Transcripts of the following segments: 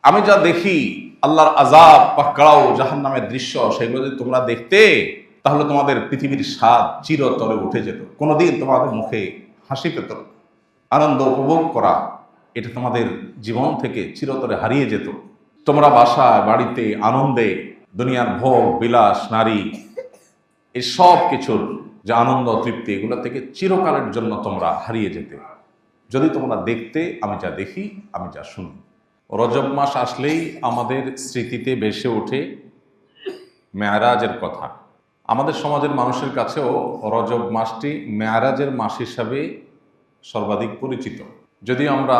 আমি যা দেখি আল্লাহর আযাব, পাকড়াও, জাহান্নামের দৃশ্য, সেগুলো যদি তোমরা দেখতে তাহলে তোমাদের পৃথিবীর স্বাদ চিরতরে উঠে যেত। কোনোদিন তোমাদের মুখে হাসি পেত না। আনন্দ উপভোগ করা এটা তোমাদের জীবন থেকে চিরতরে হারিয়ে যেত। তোমরা বাসায় বাড়িতে আনন্দে দুনিয়ার ভোগ বিলাস, নারী, এই সব কিছুর যে আনন্দ তৃপ্তি, এগুলো থেকে চিরকালের জন্য তোমরা হারিয়ে যেতে যদি তোমরা দেখতে আমি যা দেখি, আমি যা শুনি। রজব মাস আসলেই আমাদের স্মৃতিতে ভেসে ওঠে মেয়ারাজের কথা। আমাদের সমাজের মানুষের কাছেও রজব মাসটি মেয়ারাজের মাস হিসাবে সর্বাধিক পরিচিত। যদিও আমরা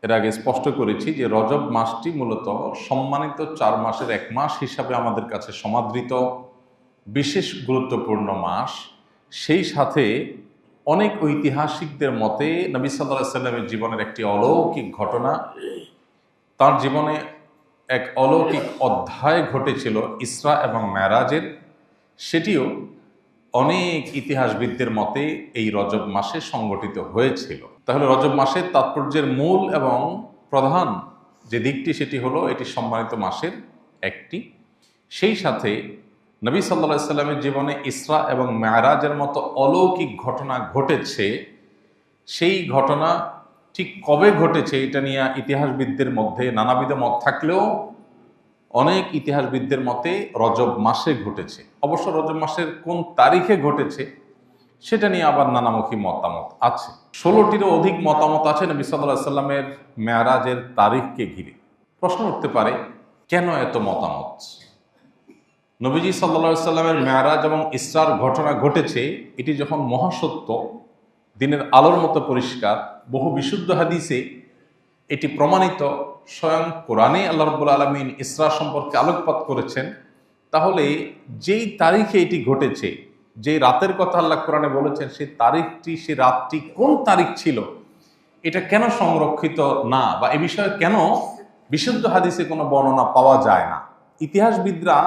এর আগে স্পষ্ট করেছি যে রজব মাসটি মূলত সম্মানিত 4 মাসের এক মাস হিসাবে আমাদের কাছে সমাদৃত বিশেষ গুরুত্বপূর্ণ মাস। সেই সাথে অনেক ঐতিহাসিকদের মতে নবী সাল্লাল্লাহু আলাইহি ওয়াসাল্লামের জীবনের একটি অলৌকিক ঘটনা, তার জীবনে এক অলৌকিক অধ্যায় ঘটেছিল ইসরা এবং মেরাজের, সেটিও অনেক ইতিহাসবিদদের মতে এই রজব মাসে সংগঠিত হয়েছিল। তাহলে রজব মাসের তাৎপর্যের মূল এবং প্রধান যে দিকটি সেটি হলো এটি সম্মানিত মাসের একটি। সেই সাথে নবী সাল্লাল্লাহু আলাইহি ওয়াসাল্লামের জীবনে ইসরা এবং মেরাজের মতো অলৌকিক ঘটনা ঘটেছে। সেই ঘটনা ঠিক কবে ঘটেছে এটা নিয়ে ইতিহাসবিদদের মধ্যে নানাবিধ মত থাকলেও অনেক ইতিহাসবিদদের মতে রজব মাসে ঘটেছে। অবশ্য রজব মাসের কোন তারিখে ঘটেছে সেটা নিয়ে আবার নানামুখী মতামত আছে। 16টিরও অধিক মতামত আছে নবী সাল্লাল্লাহু আলাইহি ওয়াসাল্লামের মেরাজের তারিখকে ঘিরে। প্রশ্ন উঠতে পারে, কেন এত মতামত? নবীজি সাল্লাল্লাহু আলাইহি ওয়াসাল্লামের মেরাজ এবং ইসরার ঘটনা ঘটেছে, এটি যখন মহাসত্য, দিনের আলোর মতো পরিষ্কার, বহু বিশুদ্ধ হাদিসে এটি প্রমাণিত, স্বয়ং কোরআনে আল্লাহ রাব্বুল আলামিন ইসরা সম্পর্কে আলোকপাত করেছেন, তাহলে যেই তারিখে এটি ঘটেছে, যে রাতের কথা আল্লাহ কোরআনে বলেছেন, সেই তারিখটি, সেই রাতটি কোন তারিখ ছিল এটা কেন সংরক্ষিত না, বা এ বিষয়ে কেন বিশুদ্ধ হাদিসে কোনো বর্ণনা পাওয়া যায় না? ইতিহাসবিদরা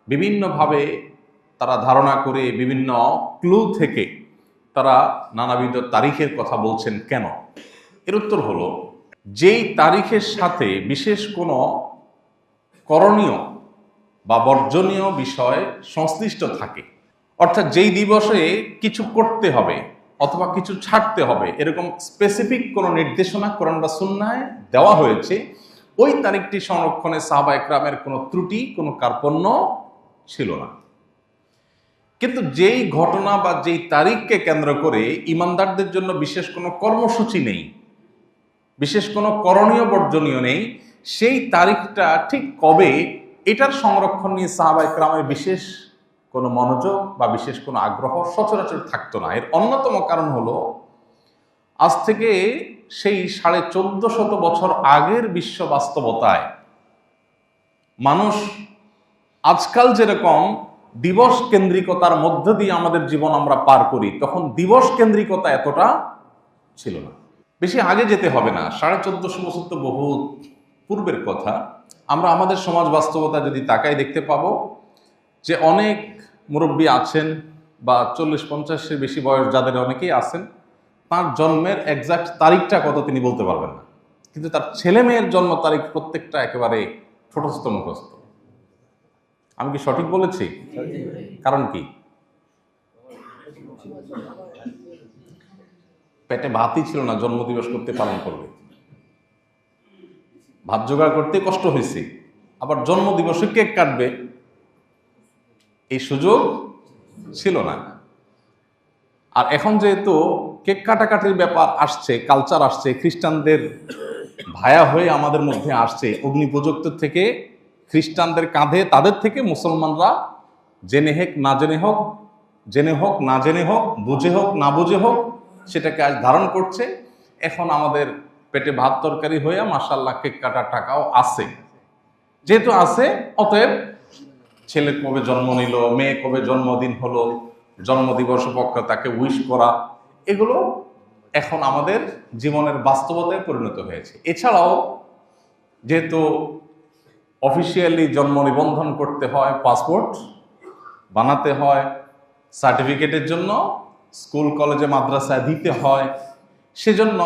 বিভিন্নভাবে তারা ধারণা করে, বিভিন্ন ক্লু থেকে তারা নানাবিধ তারিখের কথা বলছেন কেন। এর উত্তর হলো, যেই তারিখের সাথে বিশেষ কোনো করণীয় বা বর্জনীয় বিষয় সংশ্লিষ্ট থাকে, অর্থাৎ যেই দিবসে কিছু করতে হবে অথবা কিছু ছাড়তে হবে, এরকম স্পেসিফিক কোনো নির্দেশনা কোরআন বা সুন্নাহে দেওয়া হয়েছে, ওই তারিখটি সংরক্ষণে সাহাবা একরামের কোনো ত্রুটি, কোনো কার্পণ্য ছিল না। কিন্তু যেই ঘটনা বা যেই তারিখকে কেন্দ্র করে ইমানদারদের জন্য বিশেষ কোনো কর্মসূচি নেই, বিশেষ কোনো করণীয় বর্জনীয় নেই, সেই তারিখটা ঠিক কবে এটার সংরক্ষণ নিয়ে সাহাবা একরামের বিশেষ কোনো মনোযোগ বা বিশেষ কোনো আগ্রহ সচরাচর থাকতো না। এর অন্যতম কারণ হলো, আজ থেকে সেই 1450 বছর আগের বিশ্ব বাস্তবতায় মানুষ আজকাল যেরকম দিবস কেন্দ্রিকতার মধ্য দিয়ে আমাদের জীবন আমরা পার করি, তখন দিবস কেন্দ্রিকতা এতটা ছিল না। বেশি আগে যেতে হবে না, 1450 বছর তো বহু পূর্বের কথা। আমরা আমাদের সমাজ বাস্তবতা যদি তাকাই, দেখতে পাবো যে অনেক মুরব্বী আছেন বা 40-50-এর বেশি বয়স যাদের অনেকেই আছেন, তার জন্মের এক্সাক্ট তারিখটা কত তিনি বলতে পারবেন না, কিন্তু তার ছেলে মেয়ের জন্ম তারিখ প্রত্যেকটা একেবারে ছোটস্থ মুখস্থ। আমি কি সঠিক বলেছি? কারণ কি? পেটে ভাতই ছিল না, জন্মদিবস করতে পালন করবে, ভাত জোগাড় করতে কষ্ট হয়েছে, আবার জন্মদিবসে কেক কাটবে, এই সুযোগ ছিল না। আর এখন যেহেতু কেক কাটাকাটির ব্যাপার আসছে, কালচার আসছে, খ্রিস্টানদের ভায়া হয়ে আমাদের মধ্যে আসছে, অগ্নিপূজক থেকে খ্রিস্টানদের কাঁধে, তাদের থেকে মুসলমানরা জেনে হোক না জেনে হোক, জেনে হোক না জেনে হোক, বুঝে হোক না বুঝে হোক, সেটাকে আজ ধারণ করছে। এখন আমাদের পেটে ভাত তরকারি হয়ে মাশাআল্লাহ কেক কাটার টাকাও আছে। যেহেতু আছে, অতএব ছেলে কবে জন্ম নিল, মেয়ে কবে জন্মদিন হলো, জন্মদিবস উপলক্ষে তাকে উইশ করা, এগুলো এখন আমাদের জীবনের বাস্তবতায় পরিণত হয়েছে। এছাড়াও যেহেতু অফিসিয়ালি জন্ম নিবন্ধন করতে হয়, পাসপোর্ট বানাতে হয়, সার্টিফিকেটের জন্য স্কুল কলেজে মাদ্রাসায় দিতে হয়, সেজন্য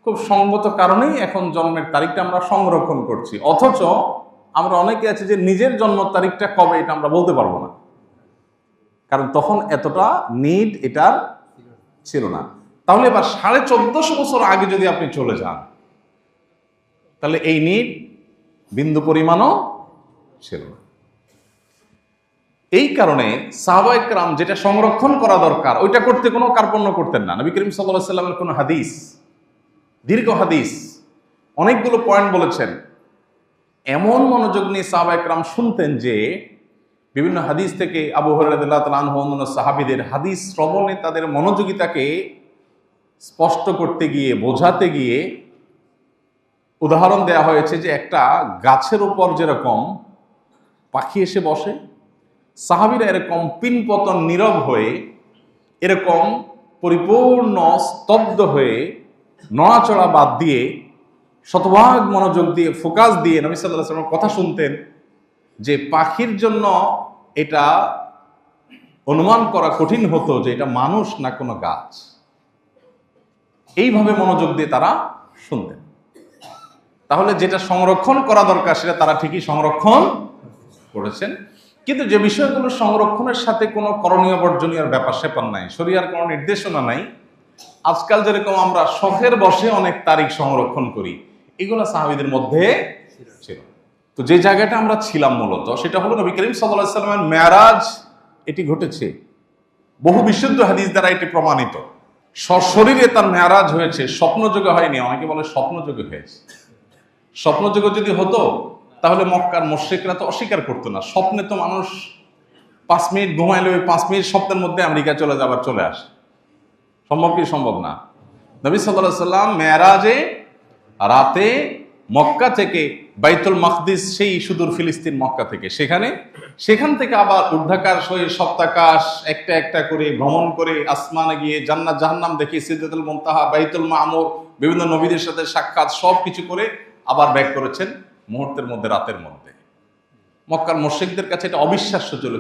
খুব সঙ্গত কারণেই এখন জন্মের তারিখটা আমরা সংরক্ষণ করছি, অথচ আমরা অনেকে আছি যে নিজের জন্ম তারিখটা কবে এটা আমরা বলতে পারবো না, কারণ তখন এতটা নিড এটার ছিল না। তাহলে এবার 1450 বছর আগে যদি আপনি চলে যান, তাহলে এই নিড বিন্দু পরিমাণও ছিল না। এই কারণে সাহাবায়ে কেরাম যেটা সংরক্ষণ করা দরকার ওইটা করতে কোনো কার্পণ্য করতেন না। নবী করিম সাল্লাল্লাহু আলাইহি ওয়াসাল্লামের কোনো হাদিস, দীর্ঘ হাদিস, অনেকগুলো পয়েন্ট বলেছেন, এমন মনোযোগ নিয়ে সাহাবায়ে কেরাম শুনতেন যে বিভিন্ন হাদিস থেকে আবু হুরায়রা রাদিয়াল্লাহু তাআলা আনহু অন্যান্য সাহাবীদের হাদিস শ্রবণে তাদের মনোযোগিতাকে স্পষ্ট করতে গিয়ে, বোঝাতে গিয়ে উদাহরণ দেয়া হয়েছে যে একটা গাছের উপর যেরকম পাখি এসে বসে, সাহাবীরা এরকম পিনপতন নীরব হয়ে, এরকম পরিপূর্ণ স্তব্ধ হয়ে, নড়াচড়া বাদ দিয়ে, শতভাগ মনোযোগ দিয়ে, ফোকাস দিয়ে নবী সাল্লাল্লাহু আলাইহি ওয়াসাল্লামের কথা শুনতেন, যে পাখির জন্য এটা অনুমান করা কঠিন হতো যে এটা মানুষ না কোনো গাছ। এইভাবে মনোযোগ দিয়ে তারা শুনতেন। তাহলে যেটা সংরক্ষণ করা দরকার সেটা তারা ঠিকই সংরক্ষণ করেছেন, কিন্তু যে বিষয়গুলো সংরক্ষণের সাথে কোনো করণীয় বর্জনীয় ব্যাপার স্যাপার নাই, শরীয়তের কোনো নির্দেশনা নাই, আজকাল যেরকম আমরা শখের বসে অনেক তারিখ সংরক্ষণ করি, এগুলো সাহাবীদের মধ্যে ছিল। তো যে জায়গাটা আমরা ছিলাম মূলত সেটা হলো নবী করিম সাল্লাল্লাহু আলাইহি ওয়াসাল্লামের মেরাজ। এটি ঘটেছে, বহু বিশুদ্ধ হাদিস দ্বারা এটি প্রমাণিত। সশরীরে তার মেরাজ হয়েছে, স্বপ্নযোগে হয়নি। অনেকে বলে স্বপ্নযোগে হয়েছে। স্বপ্নযোগে যদি হতো তাহলে মক্কার মুশরিকরা তো অস্বীকার করতো না। স্বপ্নে তো মানুষ 5 মিনিট ঘুমাইলে ওই 5 মিনিট স্বপ্নের মধ্যে আমেরিকা চলে যাবার চলে আসে। সম্ভব কি? সম্ভব না। নবী সাল্লাল্লাহু আলাইহি ওয়াসাল্লাম মেরাজে রাতে মক্কা থেকে বাইতুল মাকদিস, সেই সুদূর ফিলিস্তিন মক্কা থেকে, সেখান থেকে আবার ঊর্ধ্বাকাশ হয়ে সপ্তাকাশ একটা একটা করে ভ্রমণ করে আসমানে গিয়ে জান্নাত জাহান্নাম দেখে, সিদরাতুল মুনতাহা, বাইতুল মামুর, বিভিন্ন নবীদের সাথে সাক্ষাৎ, সব কিছু করে আবার ব্যাক করেছেন মুহূর্তের মধ্যে, রাতের মধ্যে। মক্কার মুশরিকদের কাছে এটা অবিশ্বাস্য ছিল।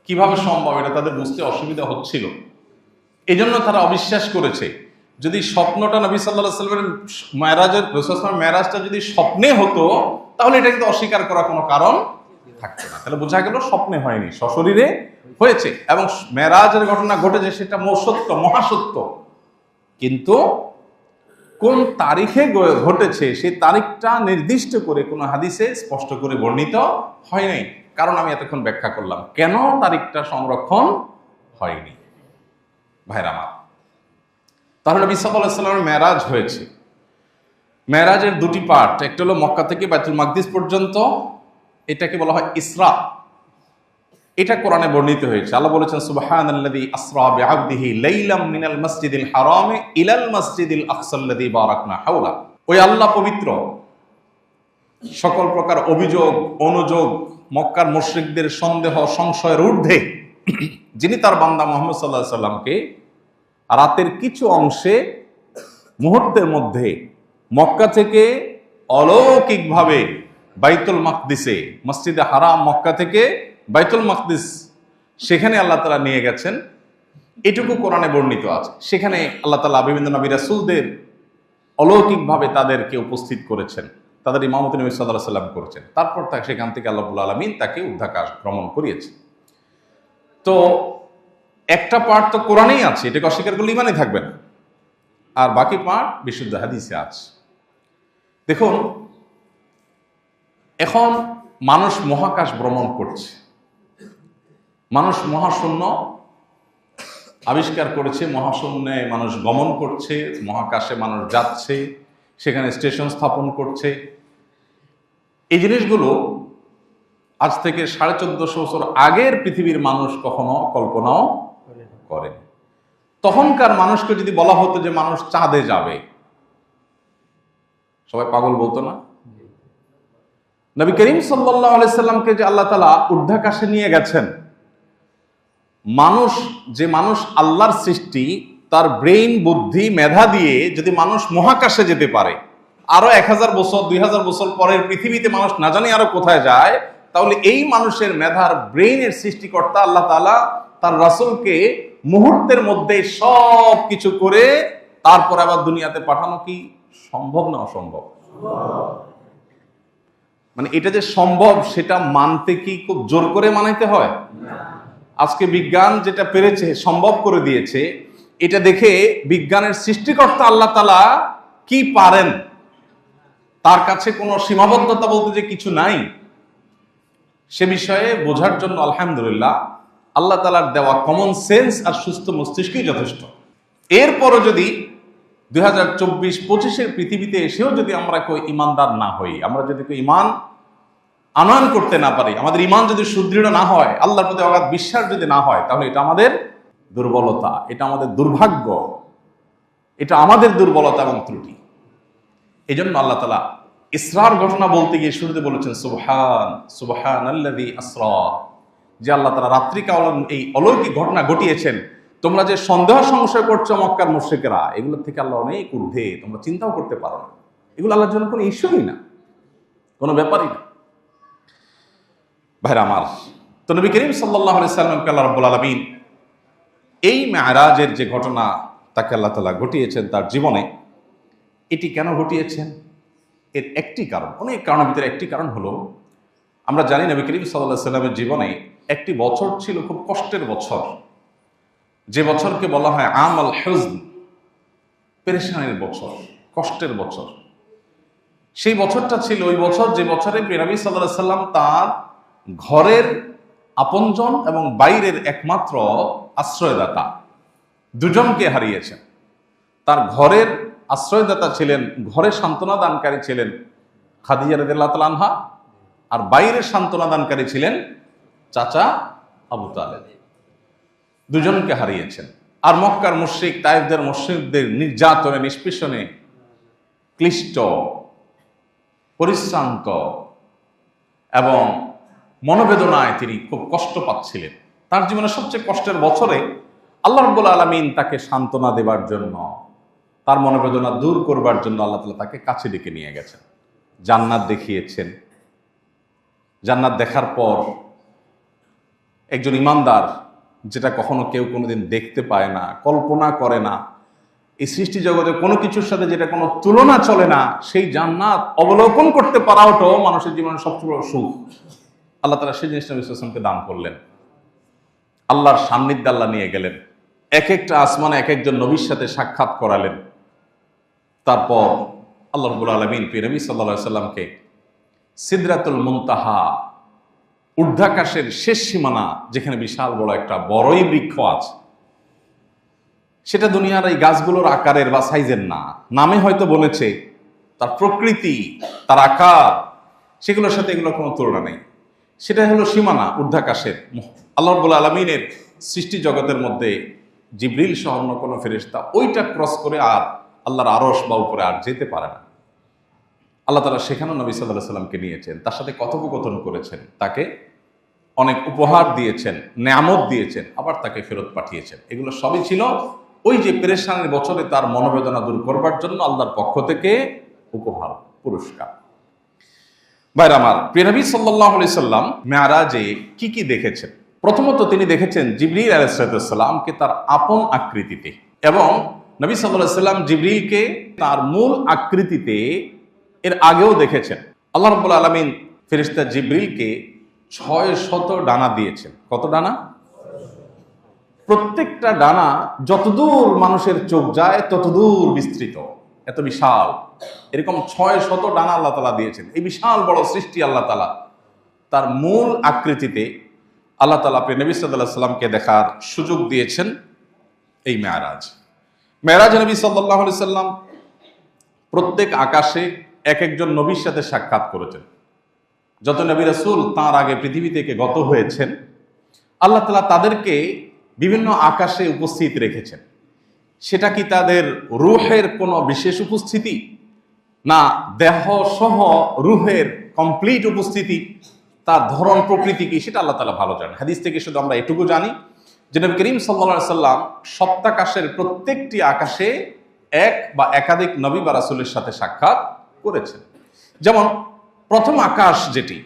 কিভাবে সম্ভব এটা তাদের বুঝতে অসুবিধা হচ্ছিল। এই জন্য তারা অবিশ্বাস করেছে। যদি স্বপ্নটা নবী সাল্লাল্লাহু আলাইহি ওয়াসাল্লামের মেরাজের, রাসূল সাল্লাল্লাহু আলাইহি ওয়াসাল্লামের মেরাজটা যদি স্বপ্নে হতো তাহলে এটা কিন্তু অস্বীকার করার কোনো কারণ থাকতো না। তাহলে বোঝা গেল স্বপ্নে হয়নি, সশরীরে হয়েছে, এবং মেরাজের ঘটনা ঘটেছে সেটা সত্য, মহাসত্য। কিন্তু কোন তারিখে ঘটেছে সেই তারিখটা নির্দিষ্ট করে কোনো হাদিসে স্পষ্ট করে বর্ণিত হয় নাই। কারণ আমি এতক্ষণ ব্যাখ্যা করলাম কেন তারিখটা সংরক্ষণ হয়নি। ভাইরা আমার, তাহলে নবী সাল্লাল্লাহু আলাইহি ওয়াসাল্লামের মেরাজ হয়েছে। মেরাজের দুটি পার্ট, একটা হলো মক্কা থেকে বাইতুল মাকদিস পর্যন্ত, এটাকে বলা হয় ইসরা। এটা কোরআনে বর্ণিত হয়েছে। আল্লাহ বলেছেন সুবহানাল্লাযী আসরা বিআবদিহি লাইলাম মিনাল মাসজিদিল হারামি ইলাল মাসজিদিল আকসাল্লাযী বারাকনা হাওলা। ওই আল্লাহ পবিত্র, সকল প্রকার অভিযোগ অনুযোগ, মক্কার মুশরিকদের সন্দেহ সংশয়ের ঊর্ধ্বে, যিনি তার বান্দা মুহাম্মদ সাল্লাল্লাহু আলাইহি ওয়াসাল্লামকে রাতের কিছু অংশে, মুহূর্তের মধ্যে মক্কা থেকে অলৌকিকভাবে বাইতুল মাকদিসে, মসজিদে হারাম মক্কা থেকে বাইতুল মাকদিস, সেখানে আল্লাহ তাআলা নিয়ে গেছেন। এটুকু কোরআনে বর্ণিত আছে। সেখানে আল্লাহ তাআলা বিভিন্ন নবী রাসূলদের অলৌকিকভাবে তাদেরকে উপস্থিত করেছেন, তাদের ইমামতি নবী সাল্লাল্লাহু আলাইহি ওয়াসাল্লাম করেছেন। তারপর সেখান থেকে আল্লাহ রাব্বুল আলামিন তাকে ঊর্ধ্বাকাশ ভ্রমণ করিয়েছেন। তো একটা পার্ট তো কোরআনেই আছে, এটাকে অস্বীকার করলে ইমানই থাকবে না, আর বাকি পার্ট বিশুদ্ধ হাদিসে আছে। দেখুন, এখন মানুষ মহাকাশ ভ্রমণ করছে, মানুষ মহাশূন্য আবিষ্কার করেছে, মহাশূন্যে মানুষ গমন করছে, মহাকাশে মানুষ যাচ্ছে, সেখানে স্টেশন স্থাপন করছে। এই জিনিসগুলো আজ থেকে 1450 বছর আগের পৃথিবীর মানুষ কখনো কল্পনাও করেন। তখনকার মানুষকে যদি বলা হতো যে মানুষ চাঁদে যাবে, সবাই পাগল বলতো না? নবী করিম সাল্লাল্লাহু আলাইহি সাল্লামকে যে আল্লাহ তাআলা ঊর্ধ্বাকাশে নিয়ে গেছেন, মানুষ আল্লাহর সৃষ্টি, তার ব্রেইন, বুদ্ধি, মেধা দিয়ে যদি মানুষ মহাকাশে যেতে পারে, আরো 1000 বছর 2000 বছর পরের পৃথিবীতে মানুষ না জানি আরো কোথায় যায়, তাহলে এই মানুষের মেধার, ব্রেইনের সৃষ্টিকর্তা আল্লাহ তাআলা তার রাসূলকে মুহূর্তের মধ্যে সব কিছু করে তারপরে আবার দুনিয়াতে পাঠানো কি সম্ভব না অসম্ভব? মানে এটা যে সম্ভব সেটা মানতে কি খুব জোর করে মানাইতে হয়? আজকে বিজ্ঞান যেটা পেরেছে, সম্ভব করে দিয়েছে, এটা দেখে বিজ্ঞানের সৃষ্টিকর্তা আল্লাহ তাআলা কি পারেন, তার কাছে কোনো সীমাবদ্ধতা বলতে যে কিছু নাই, সে বিষয়ে বোঝার জন্য আলহামদুলিল্লাহ আল্লাহ তাআলার দেওয়া কমন সেন্স আর সুস্থ মস্তিষ্কই যথেষ্ট। এরপরও যদি 2024-25-এর পৃথিবীতে এসেও যদি আমরা কেউ ইমানদার না হই, আমরা যদি কেউ ইমান আনয়ন করতে না পারি, আমাদের ইমান যদি সুদৃঢ় না হয়, আল্লাহর প্রতি অগাধ বিশ্বাস যদি না হয়, তাহলে এটা আমাদের দুর্বলতা, এটা আমাদের দুর্ভাগ্য, এটা আমাদের দুর্বলতা এবং ত্রুটি। এই জন্য আল্লাহ তাআলা ইসরার ঘটনা বলতে গিয়ে শুরুতে বলেছেন সুবহানাল্লাযী আসরা, যে আল্লাহ তাআলা রাত্রিকালীন এই অলৌকিক ঘটনা ঘটিয়েছেন। তোমরা যে সন্দেহ সংশয় করছো মক্কার মুশরিকেরা, এগুলো থেকে আল্লাহ অনেক ঊর্ধ্বে, তোমরা চিন্তাও করতে পারো না। এগুলো আল্লাহর জন্য কোনো ইস্যুই না, কোনো ব্যাপারই না। ভাইরা আমার, তো নবী করিম সাল্লাল্লাহু আলাইহি সাল্লামকে আল্লাহ রাব্বুল আলামিন এই মেরাজের যে ঘটনা তাকে আল্লাহ তাআলা ঘটিয়েছেন তার জীবনে, এটি কেন ঘটিয়েছেন? এর একটি কারণ, অনেক কারণের ভিতরে একটি কারণ হলো, আমরা জানি নবী করিম সাল্লাল্লাহু আলাইহি সাল্লামের জীবনে একটি বছর ছিল খুব কষ্টের বছর, যে বছরকে বলা হয় আমাল হুজন, পেরেশানির বছর, কষ্টের বছর। সেই বছরটা ছিল ওই বছর যে বছরে নবী সাল্লাল্লাহু আলাইহি সাল্লাম তার ঘরের আপনজন এবং বাইরের একমাত্র আশ্রয়দাতা দুজনকে হারিয়েছেন। তার ঘরের আশ্রয়দাতা ছিলেন, ঘরে সান্ত্বনা দানকারী ছিলেন খাদিজা রাদিয়াল্লাহু তাআলা আনহা, আর বাইরের সান্ত্বনা দানকারী ছিলেন চাচা আবু তালেব। দুজনকে হারিয়েছেন। আর মক্কার মুশরিক তায়েফদের মুশরিকদের নির্যাতনে, নিষ্পেষণে ক্লিষ্ট, পরিশ্রান্ত এবং মনোবেদনায় তিনি খুব কষ্ট পাচ্ছিলেন। তার জীবনের সবচেয়ে কষ্টের বছরে আল্লাহ রাব্বুল আলামিন তাকে সান্ত্বনা দেবার জন্য, তার মনোবেদনা দূর করবার জন্য আল্লাহ তাআলা তাকে কাছে ডেকে নিয়ে গেছেন, জান্নাত দেখিয়েছেন। জান্নাত দেখার পর একজন ইমানদার, যেটা কখনো কেউ কোনোদিন দেখতে পায় না, কল্পনা করে না, এই সৃষ্টি জগতে কোনো কিছুর সাথে যেটা কোনো তুলনা চলে না, সেই জান্নাত অবলোকন করতে পারাটাও মানুষের জীবনের সবচেয়ে বড় সুখ। আল্লাহ তাআলা সেই জিনিসটা নবী সাল্লাল্লাহু আলাইহি ওয়াসাল্লামকে দান করলেন। আল্লাহর সান্নিধ্যে আল্লাহ নিয়ে গেলেন, এক একটা আসমানে এক একজন নবীর সাথে সাক্ষাৎ করালেন। তারপর আল্লাহ রাব্বুল আলামিন নবী সাল্লাল্লাহু আলাইহি ওয়াসাল্লামকে সিদরাতুল মুনতাহা, ঊর্ধ্বাকাশের শেষ সীমানা, যেখানে বিশাল বড় একটা বড়ই বৃক্ষ আছে, সেটা দুনিয়ার এই গাছগুলোর আকারের বা সাইজের না, নামে হয়তো বলেছে, তার প্রকৃতি, তার আকার, সেগুলোর সাথে এগুলোর কোনো তুলনা নেই। সেটা হলো সীমানা ঊর্ধ্বাকাশের। আল্লাহ রাব্বুল আলামিনের সৃষ্টি জগতের মধ্যে জিবরিল সহ অন্য কোনো ফেরেশতা ওইটা ক্রস করে আর আল্লাহর আরশ বা উপরে আর যেতে পারে না। আল্লাহ তাআলা সেখানেও নবী সাল্লাল্লাহু আলাইহি ওয়াসাল্লামকে নিয়েছেন, তার সাথে কথোপকথন করেছেন, তাকে অনেক উপহার দিয়েছেন, নেয়ামত দিয়েছেন, আবার তাকে ফেরত পাঠিয়েছেন। এগুলো সবই ছিল ওই যে পেরেশানির বছরে তার মনোবেদনা দূর করবার জন্য আল্লাহর পক্ষ থেকে উপহার, পুরস্কার। ভাইরা আমার, প্রিয় নবী সাল্লাল্লাহু আলাইহি সাল্লাম মেরাজে কি কি দেখেছেন? প্রথমত তিনি দেখেছেন জিবরিল আলাইহিস সালামকে তার আপন আকৃতিতে, এবং নবী সাল্লাল্লাহু আলাইহি সাল্লাম জিবরিলকে তার মূল আকৃতিতে এর আগেও দেখেছেন। আল্লাহ রাব্বুল আলামিন ফেরেশতা জিবরিলকে 600 ডানা দিয়েছেন। কত ডানা? প্রত্যেকটা ডানা যতদূর মানুষের চোখ যায় ততদূর বিস্তৃত, এত বিশাল। এরকম 600 ডানা আল্লাহ তাআলা দিয়েছেন। এই বিশাল বড় সৃষ্টি আল্লাহ তাআলা তার মূল আকৃতিতে আল্লাহ তাআলা নবী সাল্লাল্লাহু আলাইহি সাল্লামকে দেখার সুযোগ দিয়েছেন এই মেরাজ। মেরাজ নবী সাল্লাল্লাহু আলাইহি সাল্লাম প্রত্যেক আকাশে এক একজন নবীর সাথে সাক্ষাৎ করেছেন। যত নবী রাসূল তাঁর আগে পৃথিবী থেকে গত হয়েছেন, আল্লাহ তাআলা তাদেরকে বিভিন্ন আকাশে উপস্থিত রেখেছেন। সেটা কি তাদের রূহের কোনো বিশেষ উপস্থিতি, না দেহ সহ রূহের কমপ্লিট উপস্থিতি, তার ধরন প্রকৃতি কি, সেটা আল্লাহ তাআলা ভালো জানেন। হাদিস থেকে শুধু আমরা এটুকু জানি যে নবী করিম সাল্লাল্লাহু আলাইহি সাল্লাম সপ্তাকাশের প্রত্যেকটি আকাশে এক বা একাধিক নবী বা রাসূলের সাথে সাক্ষাৎ করেছেন। যেমন প্রথম আকাশ যেটি,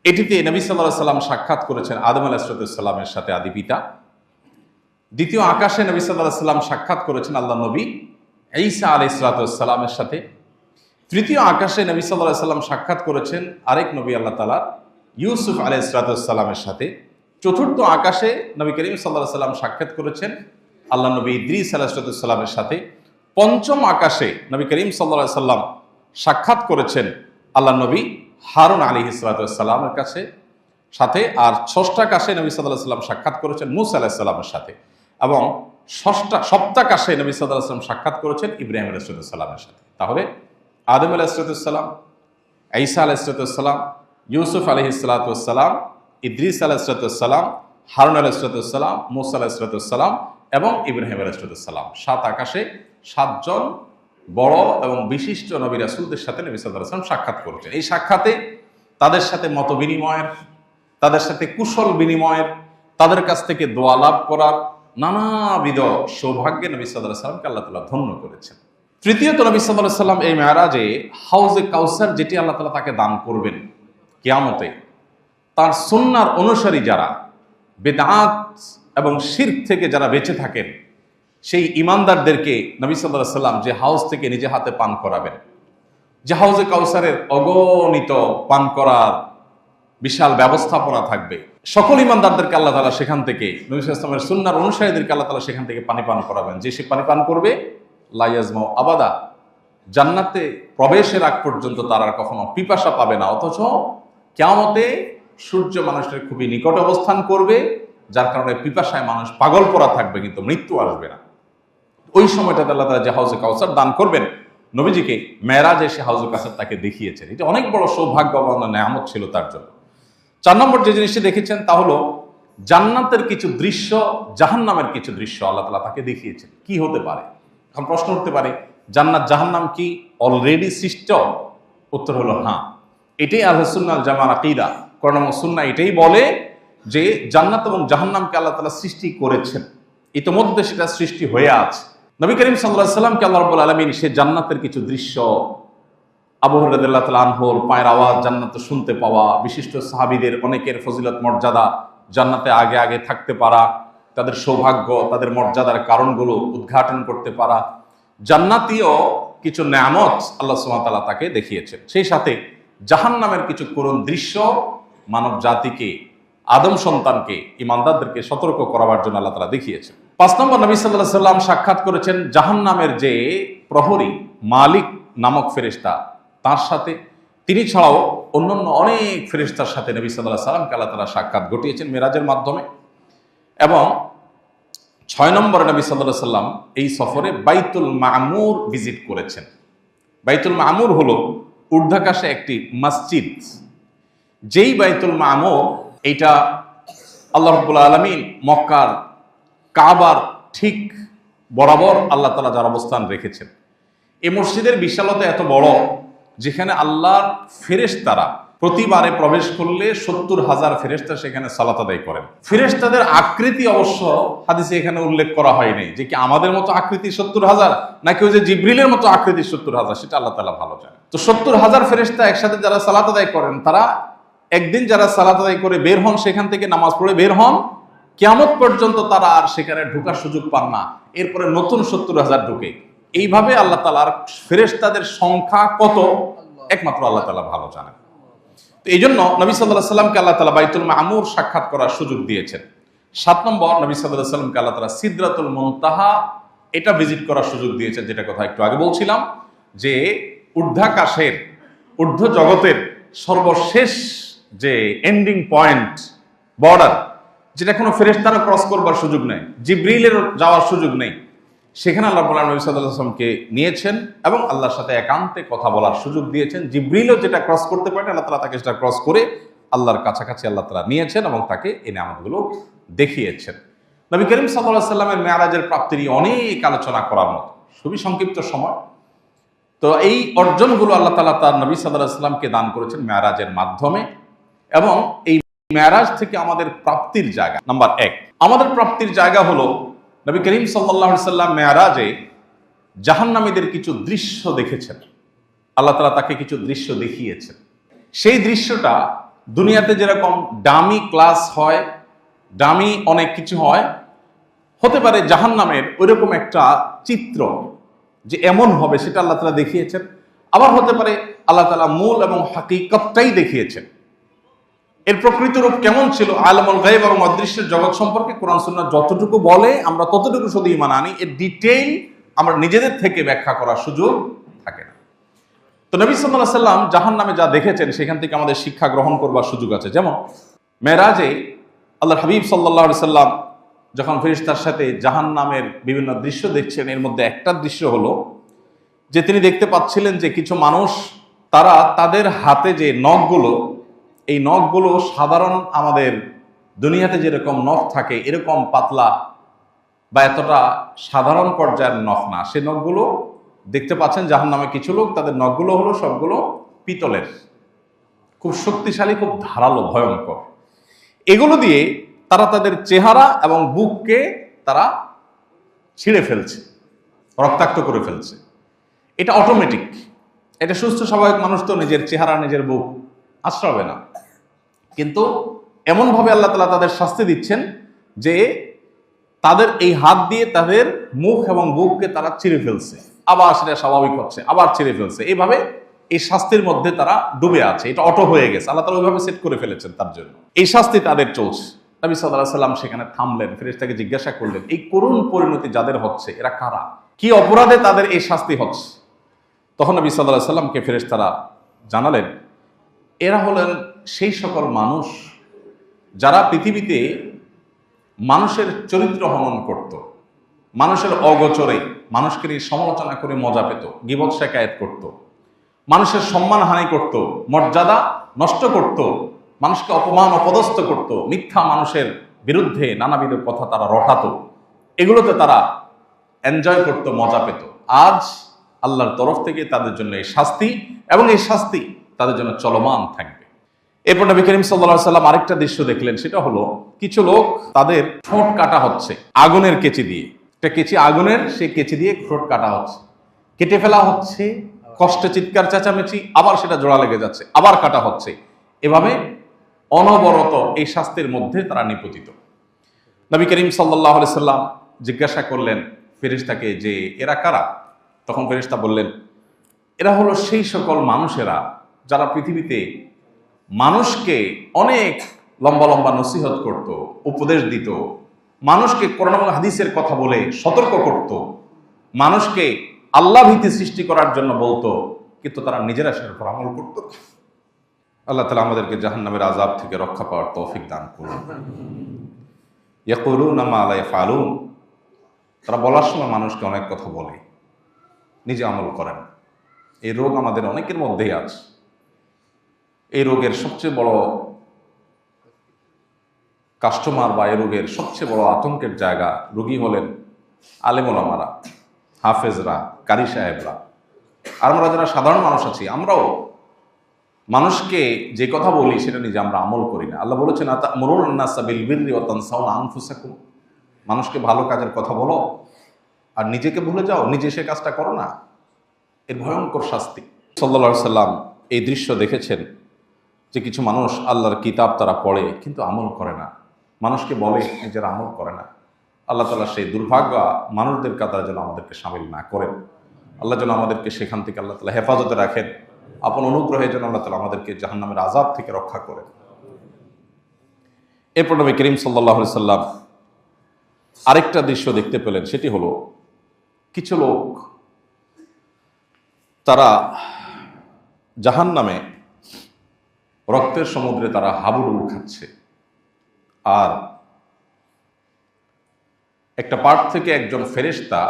এটিতে নবী সাল্লাল্লাহু আলাইহি সাল্লাম সাক্ষাৎ করেছেন আদম আলাইহিস সালামের সাথে, আদি পিতা। দ্বিতীয় আকাশে নবী সাল্লাল্লাহু আলাইহি ওয়াসাল্লাম সাক্ষাৎ করেছেন আল্লাহ নবী ঈসা আলাইহিস সালামের সাথে। তৃতীয় আকাশে নবী সাল্লাল্লাহু আলাইহি ওয়াসাল্লাম সাক্ষাৎ করেছেন আরেক নবী আল্লাহ তাআলা ইউসুফ আলাইহিস সালামের সাথে। চতুর্থ আকাশে নবী করিম সাল্লাল্লাহু আলাইহি ওয়াসাল্লাম সাক্ষাৎ করেছেন আল্লাহ নবী ইদ্রিস আলাইহিস সালামের সাথে। পঞ্চম আকাশে নবী করিম সাল্লাল্লাহু আলাইহি ওয়াসাল্লাম সাক্ষাৎ করেছেন আল্লাহ নবী হারুন আলাইহিস সালামের কাছে সাথে। আর ষষ্ঠ আকাশে নবী সাল্লাল্লাহু আলাইহি ওয়াসাল্লাম সাক্ষাৎ করেছেন মূসা আলাইহিস সালামের সাথে। এবং সপ্তাকাশে নবী সাল্লাল্লাহু আলাইহি ওয়াসাল্লাম সাক্ষাৎ করেছেন ইব্রাহিম আলাইহিস সালামের সাথে। তাহলে আদম আলাইহিস সালাম, ঈসা আলাইহিস সালাম, ইউসুফ আলাইহিস সালাম, ইদ্রিস আলাইহিস সালাম, হারুন আলাইহিস সালাম, মূসা আলাইহিস সালাম এবং ইব্রাহিম আলাইহিস সালাম। সাত আকাশে সাতজন বড় এবং বিশিষ্ট নবী রাসূলদের সাথে নবী সাল্লাল্লাহু আলাইহি ওয়াসাল্লাম সাক্ষাৎ করেছেন। এই সাক্ষাতে তাদের সাথে মত বিনিময়ের, তাদের সাথে কুশল বিনিময়ের, তাদের কাছ থেকে দোয়া লাভ করার নানাবিধ সৌভাগ্যে নবী সাল্লাল্লাহু আলাইহি ওয়াসাল্লামকে আল্লাহ তাআলা ধন্য করেছেন। তৃতীয়ত নবী সাল্লাল্লাহু আলাইহি ওয়াসাল্লাম এই মেরাজে হাউজে কাউসার যেটি আল্লাহ তাআলা তাকে দান করবেন কিয়ামতে, তার সুন্নাহর অনুসারী যারা বিদআত এবং শিরক থেকে যারা বেঁচে থাকেন সেই ঈমানদারদেরকে নবী সাল্লাল্লাহু আলাইহি ওয়াসাল্লাম যে হাউজ থেকে নিজে হাতে পান করাবেন, যে হাউজে কাউসারের অগণিত পান করার বিশাল ব্যবস্থাপনা থাকবে। সকল ঈমানদারদেরকে আল্লাহ তাআলা সেখান থেকে, নবী সাল্লাল্লাহু আলাইহি ওয়াসাল্লামের সুন্নাহর অনুসারীদেরকে আল্লাহ তাআলা সেখান থেকে পানি পান করাবেন। যে সে পানি পান করবে লা ইয়াজমা আবাদা, জান্নাতে প্রবেশের আগ পর্যন্ত তার আর কখনো পিপাসা পাবে না। অথচ কিয়ামতে সূর্য মানুষের খুবই নিকট অবস্থান করবে, যার কারণে পিপাসায় মানুষ পাগল পড়া থাকবে, কিন্তু মৃত্যু আসবে না। ওই সময়টাতে আল্লাহ তাআলা যে হাউজে কাউসার দান করবেন নবীজিকে, মেরাজে সে হাউজে কাউসার তাকে দেখিয়েছেন। এটা অনেক বড় সৌভাগ্য এবং নেয়ামত ছিল তার জন্য। 4 নম্বর যে জিনিসটি দেখেছেন তা হলো জান্নাতের কিছু দৃশ্য, জাহান্নামের কিছু দৃশ্য আল্লাহ তাআলা তাকে দেখিয়েছেন। কি হতে পারে? এখন প্রশ্ন উঠতে পারে, জান্নাত জাহান্নাম কি অলরেডি সৃষ্ট? উত্তর হলো হ্যাঁ। এটাই আহলে সুন্নাহ ওয়াল জামাআর আকীদা। কোরআন এবং সুন্নাহ এটাই বলে যে জান্নাত এবং জাহান্নামকে আল্লাহ তাআলা সৃষ্টি করেছেন, ইতোমধ্যে সেটা সৃষ্টি হয়ে আছে। নবী করিম সাল্লাল্লাহু আলাইহি ওয়াসাল্লামকে আল্লাহ রাব্বুল আলামিন সে জান্নাতের কিছু দৃশ্য, আবু হুরায়রা রাদিয়াল্লাহু তাআলা আনহুর পায়ের আওয়াজ জান্নাতে শুনতে পাওয়া, বিশিষ্ট সাহাবীদের অনেকের ফজিলত মর্যাদা, জান্নাতে আগে আগে থাকতে পারা, তাদের সৌভাগ্য, তাদের মর্যাদার কারণগুলো উদ্ঘাটন করতে পারা, জান্নাতীয় কিছু নেয়ামত আল্লাহ সুবহানাহু ওয়া তাআলা তাকে দেখিয়েছেন। সেই সাথে জাহান্নামের কিছু করুণ দৃশ্য মানব জাতিকে, আদম সন্তানকে, ঈমানদারদেরকে সতর্ক করার জন্য আল্লাহ তাআলা দেখিয়েছেন। 5 নম্বর, নবী সাল্লাল্লাহু আলাইহি ওয়াসাল্লাম সাক্ষাৎ করেছেন জাহান্নামের যে প্রহরী মালিক নামক ফেরেশতা, তার সাথে। তিনি ছাড়াও অন্যান্য অনেক ফেরেশতার সাথে নবী সাল্লাল্লাহু আলাইহি ওয়াসাল্লামকে আল্লাহ তাআলা সাক্ষাৎ ঘটিয়েছেন মেরাজের মাধ্যমে। এবং 6 নম্বরে নবী সাল্লাল্লাহু আলাইহি ওয়াসাল্লাম এই সফরে বাইতুল মামুর ভিজিট করেছেন। বাইতুল মামুর হলো ঊর্ধ্বাকাশে একটি মসজিদ। যেই বাইতুল মামুর, এইটা আল্লাহ রাব্বুল আলামিন মক্কার কাবার ঠিক বরাবর আল্লাহ তাআলা যার অবস্থান রেখেছেন। এই মসজিদের বিশালতা এত বড়, যেখানে আল্লাহর ফেরেশতারা প্রতিবারে প্রবেশ করলে 70,000 ফেরেশতা সেখানে সালাত আদায় করেন। ফেরেশতাদের আকৃতি অবশ্য হাদিসে এখানে উল্লেখ করা হয়নি যে কি আমাদের মতো আকৃতি 70,000 নাকি ওই যে জিবরিলের মতো আকৃতি 70,000, সেটা আল্লাহ তাআলা ভালো জানেন। তো 70,000 ফেরেশতা একসাথে যারা সালাত আদায় করেন, তারা একদিন যারা সালাত আদায় করে বের হন, সেখান থেকে নামাজ পড়ে বের হন, কিয়ামত পর্যন্ত তারা আর সেখানে ঢোকার সুযোগ পান না। এরপরে নতুন 70,000 ঢোকে। এইভাবে আল্লাহ তাআলার ফেরেশতাদের সংখ্যা কত একমাত্র আল্লাহ তাআলা ভালো জানেন। তো এই জন্য নবী সাল্লাল্লাহু আলাইহি ওয়াসাল্লামকে আল্লাহ তাআলা বাইতুল মামুর সাক্ষাৎ করার সুযোগ দিয়েছেন। 7 নম্বর, নবী সাল্লাল্লাহু আলাইহি ওয়াসাল্লামকে আল্লাহ তাআলা সিদরাতুল মুনতাহা এটা ভিজিট করার সুযোগ দিয়েছেন, যেটা কথা একটু আগে বলছিলাম যে ঊর্ধ্বাকাশের, ঊর্ধ্ব জগতের সর্বশেষ যে এন্ডিং পয়েন্ট, বর্ডার, যেটা কোনো ফেরেশতারও ক্রস করবার সুযোগ নেই, জিবরিলের যাওয়ার সুযোগ নেই, সেখানে আল্লাহ রাব্বুল আলামিন নবী সাল্লাল্লাহু আলাইহি ওয়াসাল্লামকে নিয়েছেন এবং আল্লাহর সাথে একান্তে কথা বলার সুযোগ দিয়েছেন। জিবরিলও যেটা ক্রস করতে পারেন, আল্লাহ তাআলা তাকে সেটা ক্রস করে আল্লাহর কাছাকাছি আল্লাহ তাআলা নিয়েছেন এবং তাকে এই নিয়ামতগুলো দেখিয়েছেন। নবী করিম সাল্লাল্লাহু আলাইহি ওয়াসাল্লামের মেরাজের প্রাপ্তির অনেক আলোচনা করার মতো, খুবই সংক্ষিপ্ত সময়। তো এই অর্জনগুলো আল্লাহ তাআলা তার নবী সাল্লাল্লাহু আলাইহি ওয়াসাল্লামকে দান করেছেন মেরাজের মাধ্যমে। এবং এই মেরাজ থেকে আমাদের প্রাপ্তির জায়গা নাম্বার 1, আমাদের প্রাপ্তির জায়গা হলো নবী করিম সাল্লাল্লাহু আলাইহি ওয়াসাল্লাম মেরাজে জাহান্নামীদের কিছু দৃশ্য দেখেছেন। আল্লাহ তাআলা তাকে কিছু দৃশ্য দেখিয়েছেন। সেই দৃশ্যটা দুনিয়াতে যেরকম ডামি ক্লাস হয়, ডামি অনেক কিছু হয়, হতে পারে জাহান্নামের ওইরকম একটা চিত্র যে এমন হবে সেটা আল্লাহ তাআলা দেখিয়েছেন, আবার হতে পারে আল্লাহ তাআলা মূল এবং হাকিকতটাই দেখিয়েছেন। এর প্রকৃত রূপ কেমন ছিল, আলমুল গায়ব এবং অদৃশ্যের জগৎ সম্পর্কে কোরআন সুন্নাহ যতটুকু বলে আমরা ততটুকু শুধু ঈমান আনি, এর ডিটেইল আমরা নিজেদের থেকে ব্যাখ্যা করার সুযোগ থাকে না। তো নবী সাল্লাল্লাহু আলাইহি সাল্লাম জাহান্নামে যা দেখেছেন সেখান থেকে আমাদের শিক্ষা গ্রহণ করবার সুযোগ আছে। যেমন মেরাজে আল্লাহর হাবিব সাল্লাল্লাহু আলাইহি সাল্লাম যখন ফেরেশতার সাথে জাহান্নামের বিভিন্ন দৃশ্য দেখছেন, এর মধ্যে একটা দৃশ্য হলো যে তিনি দেখতে পাচ্ছিলেন যে কিছু মানুষ তারা তাদের হাতে যে নখগুলো, এই নখগুলো সাধারণ আমাদের দুনিয়াতে যেরকম নখ থাকে এরকম পাতলা বা এতটা সাধারণ পর্যায়ের নখ না, সে নখগুলো দেখতে পাচ্ছেন জাহান্নামে কিছু লোক তাদের নখগুলো হলো সবগুলো পিতলের, খুব শক্তিশালী, খুব ধারালো, ভয়ঙ্কর। এগুলো দিয়ে তারা তাদের চেহারা এবং বুককে তারা ছিঁড়ে ফেলছে, রক্তাক্ত করে ফেলছে। এটা অটোমেটিক, এটা সুস্থ স্বাভাবিক মানুষ তো নিজের চেহারা নিজের বুক আশ্রাবে না, কিন্তু এমনভাবে আল্লাহ তাআলা তাদের শাস্তি দিচ্ছেন যে তাদের এই হাত দিয়ে তাদের মুখ এবং বুককে তারা ছিঁড়ে ফেলছে, আবার সেটা স্বাভাবিক হচ্ছে, আবার ছিঁড়ে ফেলছে। এইভাবে এই শাস্তির মধ্যে তারা ডুবে আছে, এটা অটো হয়ে গেছে, আল্লাহ তাআলা ওইভাবে সেট করে ফেলেছেন তার জন্য। এই শাস্তি তাদের চলছে। নবী সাল্লাল্লাহু আলাইহি সাল্লাম সেখানে থামলেন, ফেরেশতাকে জিজ্ঞাসা করলেন, এই করুণ পরিণতি যাদের হচ্ছে এরা কারা, কি অপরাধে তাদের এই শাস্তি হচ্ছে? তখন নবী সাল্লাল্লাহু আলাইহি সাল্লামকে ফেরেশতারা জানালেন, এরা হলেন সেই সকল মানুষ যারা পৃথিবীতে মানুষের চরিত্র হনন করত, মানুষের অগোচরে মানুষকে নিয়ে সমালোচনা করে মজা পেত, গীবত শেকায়েত করত, মানুষের সম্মান হানি করত, মর্যাদা নষ্ট করত, মানুষকে অপমান অপদস্থ করত, মিথ্যা মানুষের বিরুদ্ধে নানাবিধ কথা তারা রটাতো, এগুলোতে তারা এনজয় করত, মজা পেত। আজ আল্লাহর তরফ থেকে তাদের জন্য এই শাস্তি, এবং এই শাস্তি তাদের জন্য চলমান থাকবে। এরপর নবী করিম সাল্লাল্লাহু আলাইহি সাল্লাম আরেকটা দৃশ্য দেখলেন, সেটা হলো কিছু লোক তাদের ঠোঁট কাটা হচ্ছে আগুনের কেচি দিয়ে, একটা কেচি আগুনের, সেই কেচি দিয়ে ঠোঁট কাটা হচ্ছে, কেটে ফেলা হচ্ছে, কষ্টে চিৎকার চেঁচামেচি, আবার সেটা জোড়া লেগে যাচ্ছে, আবার কাটা হচ্ছে, এভাবে অনবরত এই শাস্তির মধ্যে তারা নিপতিত। নবী করিম সাল্লাল্লাহু আলাইহি সাল্লাম জিজ্ঞাসা করলেন ফেরেশতাকে যে এরা কারা? তখন ফেরেশতা বললেন, এরা হলো সেই সকল মানুষেরা যারা পৃথিবীতে মানুষকে অনেক লম্বা লম্বা নসিহত করত, উপদেশ দিত, মানুষকে কোরআন এবং হাদিসের কথা বলে সতর্ক করত, মানুষকে আল্লাহ ভীতি সৃষ্টি করার জন্য বলতো, কিন্তু তারা নিজেরা সেটার উপর আমল করত। আল্লাহ তাআলা আমাদেরকে জাহান্নামের আযাব থেকে রক্ষা পাওয়ার তৌফিক দান করুন। ইয়াকুলুনা মা লা ইয়াফআলুন, তারা বলার সময় মানুষকে অনেক কথা বলে, নিজে আমল করে না। এই রোগ আমাদের অনেকের মধ্যেই আছে। এই রোগের সবচেয়ে বড় কাস্টমার বা এই রোগের সবচেয়ে বড় আতঙ্কের জায়গা রোগী হলেন আলেম ওলামারা, হাফেজরা, কারি সাহেবরা। আর আমরা যারা সাধারণ মানুষ আছি, আমরাও মানুষকে যে কথা বলি সেটা নিজে আমরা আমল করি না। আল্লাহ বলেছেন, আতা'মুরুনা আন-নাসা বিল বিররি ওয়া তানসাউনা আনফুসাকুম, মানুষকে ভালো কাজের কথা বলো আর নিজেকে ভুলে যাও, নিজে সে কাজটা করো না। এর ভয়ঙ্কর শাস্তি। সাল্লাল্লাহু আলাইহি সাল্লাম এই দৃশ্য দেখেছেন যে কিছু মানুষ আল্লাহর কিতাব তারা পড়ে কিন্তু আমল করে না, মানুষকে বলে নিজেরা আমল করে না। আল্লাহ তাআলা সেই দুর্ভাগ্য মানুষদের কাতারে যেন আমাদেরকে শামিল না করেন। আল্লাহ যেন আমাদেরকে সেখান থেকে আল্লাহ তাআলা হেফাজতে রাখেন, আপন অনুগ্রহে যেন আল্লাহ তাআলা আমাদেরকে জাহান্নামের আযাব থেকে রক্ষা করেন। এরপর নবী করিম সাল্লাল্লাহু আলাইহি সাল্লাম আরেকটা দৃশ্য দেখতে পেলেন, সেটি হলো কিছু লোক তারা জাহান্নামে রক্তের সমুদ্রে তারা হাবুডুবু খাচ্ছে, আর একটা পার্ট থেকে একজন ফেরেশতা